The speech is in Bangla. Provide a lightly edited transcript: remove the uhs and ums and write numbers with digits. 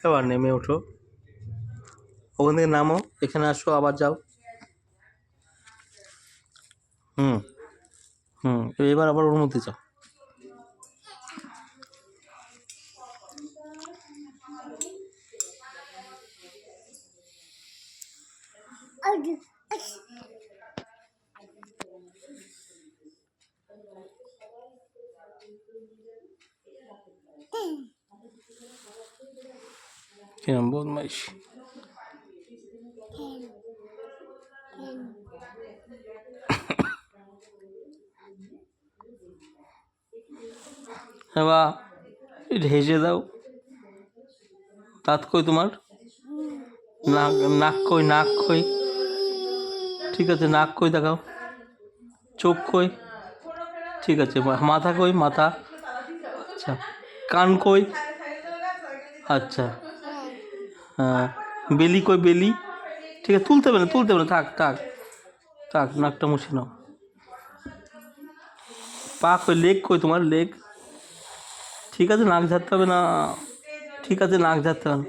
এবার নেমে ওঠো, ওখান থেকে নামো, এখানে আসো, আবার যাও। হুম হুম এবার আবার ওর মধ্যে যাও। কিরম বদমাইশ। এবার হেসে দাও। দাঁত কই তোমার? নাক, নাক কই, নাক কই? ঠিক আছে, নাক কই দেখাও। চোখ কই? ঠিক আছে, মাথা কই, মাথা? আচ্ছা, কান কই? আচ্ছা, হ্যাঁ, বেলি কই, বেলি? ঠিক আছে, তুলতে হবে না, তুলতে হবে না, থাক থাক থাক, নাকটা মুছে নাও। পা কই, লেগ কই তোমার, লেগ? ঠিক আছে, নাক ঝাড়তে হবে না। ঠিক আছে, নাক ঝাড়তে হবে না।